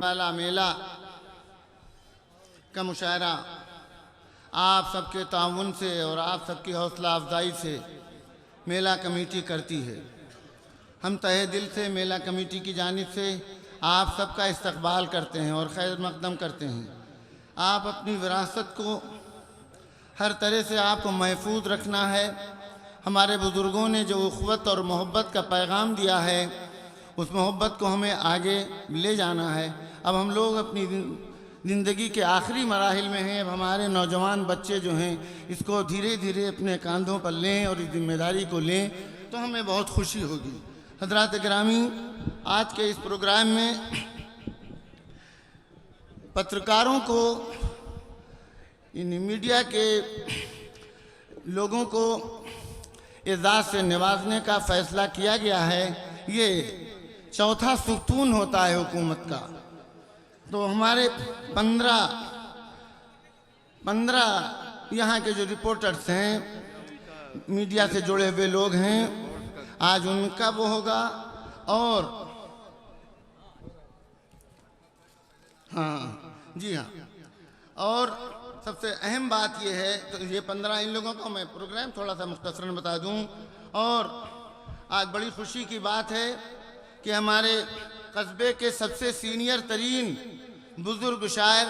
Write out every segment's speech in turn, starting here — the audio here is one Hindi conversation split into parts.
वाला मेला का मुशायरा आप सबके ताउन से और आप सबकी हौसला अफजाई से मेला कमेटी करती है। हम तहे दिल से मेला कमेटी की जानिब से आप सबका इस्तकबाल करते हैं और खैर मकदम करते हैं। आप अपनी विरासत को हर तरह से आपको महफूज रखना है। हमारे बुज़ुर्गों ने जो उख़्वत और मोहब्बत का पैगाम दिया है, उस मोहब्बत को हमें आगे ले जाना है। अब हम लोग अपनी ज़िंदगी के आखिरी मराहिल में हैं। अब हमारे नौजवान बच्चे जो हैं, इसको धीरे धीरे अपने कंधों पर लें और इस जिम्मेदारी को लें तो हमें बहुत खुशी होगी। हज़रात गिरामी, आज के इस प्रोग्राम में पत्रकारों को, इन मीडिया के लोगों को एजाज़ से नवाजने का फ़ैसला किया गया है। ये चौथा सुतून होता है हुकूमत का। तो हमारे 15 यहाँ के जो रिपोर्टर्स हैं, मीडिया से जुड़े हुए लोग हैं, आज उनका वो होगा। और हाँ जी हाँ, और सबसे अहम बात यह है, तो ये 15 इन लोगों को मैं प्रोग्राम थोड़ा सा मुख्तसरन बता दूं। और आज बड़ी खुशी की बात है कि हमारे कस्बे के सबसे सीनियर तरीन बुज़ुर्ग शायर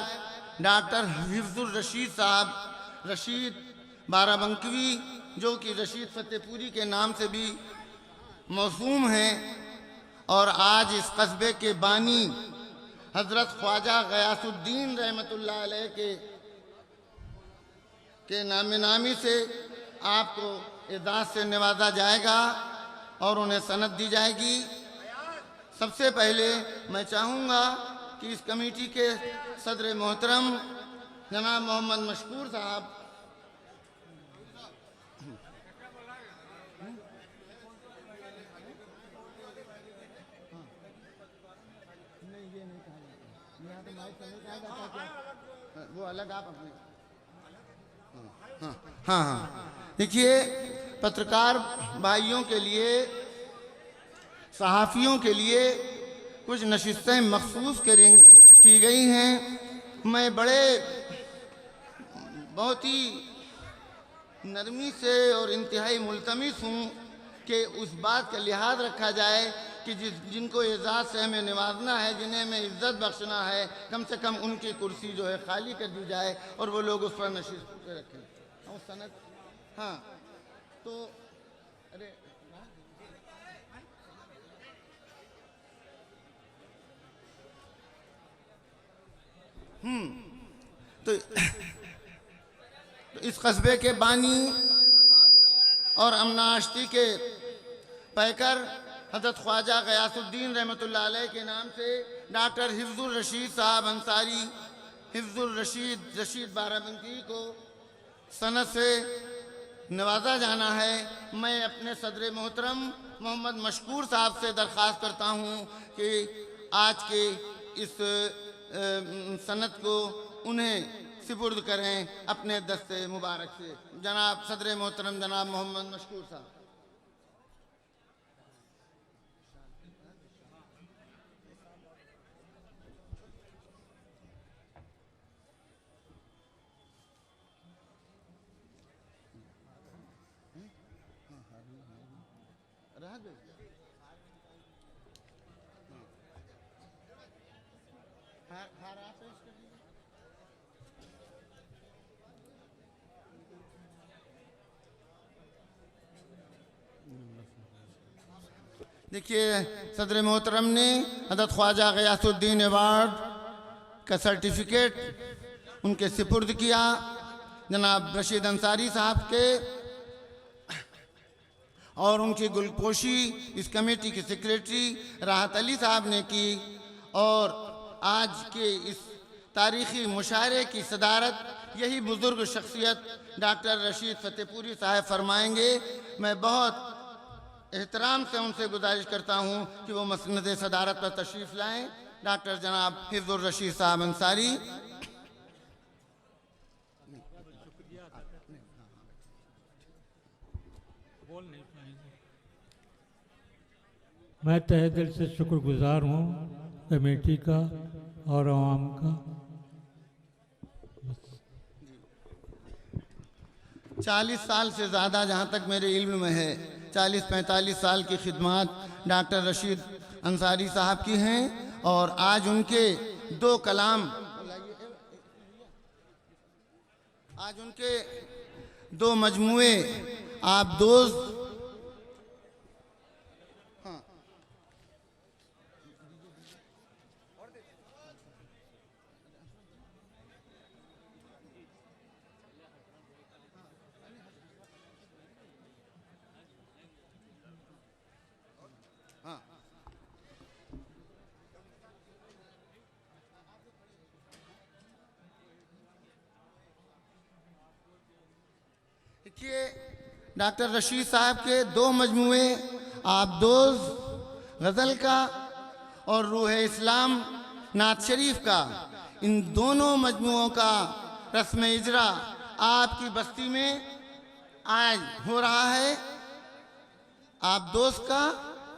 डॉक्टर हिफ्ज़ुर रशीद साहब, रशीद बाराबंकवी, जो कि रशीद फतेहपुरी के नाम से भी मौसूम हैं, और आज इस कस्बे के बानी हज़रत ख्वाजा गयासुद्दीन रहमतुल्लाह अलैह के नामी से आपको एजाज़ से नवाजा जाएगा और उन्हें सनद दी जाएगी। सबसे पहले मैं चाहूँगा कि इस कमेटी के सदर मोहतरम जनाब मोहम्मद मशकूर साहब वो अलग आप अपने हाँ, देखिए, पत्रकार भाइयों के लिए, सहाफ़ियों के लिए कुछ नशिस्तें मखसूस की गई हैं। मैं बहुत ही नरमी से और इंतहाई मुल्तमिस हूँ कि उस बात का लिहाज रखा जाए कि जिनको एजाज़ से हमें नवाजना है, जिन्हें हमें इज़्ज़त बख्शना है, कम से कम उनकी कुर्सी जो है खाली कर दी जाए और वो लोग उस पर नशिस्त रखें। और सनद, हाँ, तो अरे तो इस कस्बे के बानी और अमनाश्ती के पैकर हज़रत ख्वाजा गयासुद्दीन रहमतुल्लाह अलैह के नाम से डॉक्टर हिफ्ज़ुर रशीद साहब अंसारी, हिफ्ज़ुर रशीद बाराबंकी को सनद से नवाजा जाना है। मैं अपने सदर मोहतरम मोहम्मद मशकूर साहब से दरख्वास्त करता हूँ कि आज के इस सनद को उन्हें सिपुर्द करें अपने दस्ते मुबारक से। जनाब सदर मोहतरम जनाब मोहम्मद मशकूर साहब। देखिए, सदर मोहतरम ने हज़रत ख्वाजा गयासुद्दीन अवार्ड का सर्टिफिकेट उनके सिपुर्द किया। जनाब रशीद अंसारी साहब के और उनकी गुलपोशी इस कमेटी के सेक्रेटरी राहत अली साहब ने की। और आज के इस तारीख़ी मुशायरे की सदारत यही बुज़ुर्ग शख्सियत डॉक्टर रशीद फतेहपुरी साहब फरमाएंगे। मैं बहुत एहतराम से उनसे गुजारिश करता हूँ कि वो मसनद सदारत पर तशरीफ़ लाएँ। डॉक्टर जनाब हिफ्ज़ुर रशीद साहब अंसारी। मैं तहे दिल से शुक्रगुजार हूँ कमेटी का और आवाम का। 40 साल से ज़्यादा जहाँ तक मेरे इल्म में है, 40-45 साल की खिदमत डॉक्टर रशीद अंसारी साहब की हैं। और आज उनके दो कलाम, आज उनके दो मजमुए आप दोस्त, हाँ, हाँ, देखिए डॉक्टर रशीद साहब के दो मजमुए आप दोस्त गज़ल का और रूह इस्लाम नात शरीफ का, इन दोनों मजमुओं का रस्म इजरा आपकी बस्ती में आज हो रहा है, आप दोस्त का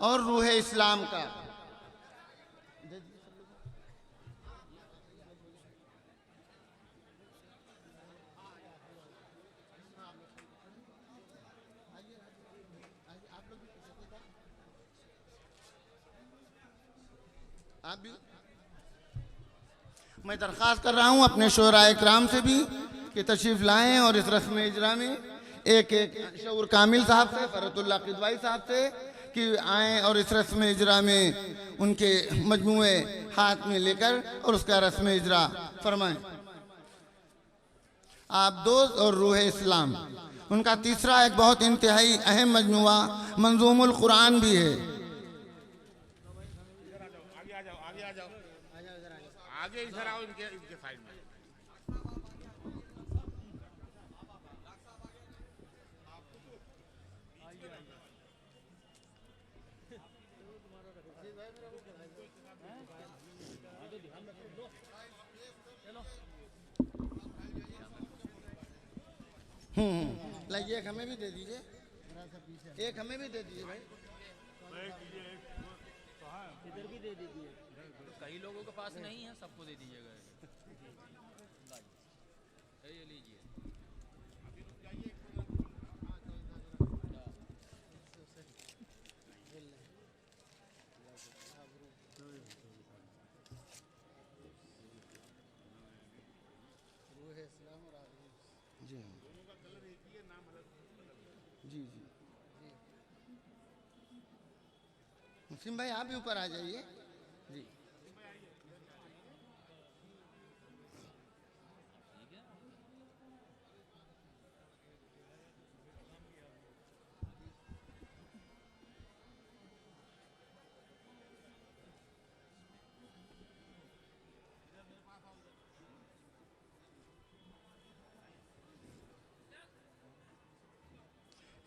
और रूह इस्लाम का। आप भी, मैं दरख्वास्त कर रहा हूँ अपने शोराए इकराम से भी कि तशरीफ़ लाएं और इस रस्म इजरा में एक शऊर कामिल साहब से, फरतुल्लाह किदवाई साहब से कि आएँ और इस रस्म इजरा में उनके मजमुए हाथ में लेकर और उसका रस्म इजरा फरमाएं। आप दोस्त और रूह इस्लाम, उनका तीसरा एक बहुत इंतहाई अहम मजमुआ मंजूमुल कुरान भी है। आगे इधर आओ, इनके साइड में। लाइए, एक हमें भी दे दीजिए, एक हमें भी दे दीजिए भाई, इधर भी दे दीजिए। कई लोगों के पास नहीं है, सबको दे दीजिएगा। ये लीजिए। जी हाँ, जी जी, मुस्लिम भाई आप भी ऊपर आ जाइए जी।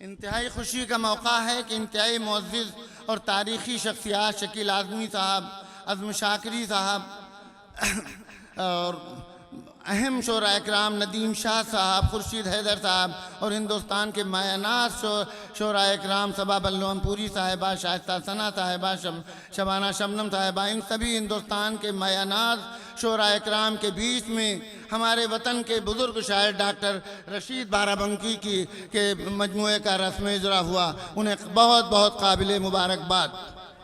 इंतहाई खुशी का मौका है कि इंतहाई मुअज़्ज़िज़ और तारीख़ी शख्सियत शकील आज़मी साहब, अज़्म शाकिरी साहब और अहम शोरा इकराम नदीम शाह साहब, खुर्शीद हैदर साहब और हिंदुस्तान के मायनाज़ शोरा इकराम सबा बल्लमपुरी साहिबा, शाइस्ता सना साहिबा, शबाना शबनम साहिबा, इन सभी हिंदुस्तान के मायनाज़ शोरा इकराम के बीच में हमारे वतन के बुज़ुर्ग शायर डॉक्टर रशीद बाराबंकी के मजमुए का रस्म इजरा हुआ। उन्हें बहुत बहुत काबिल मुबारकबाद।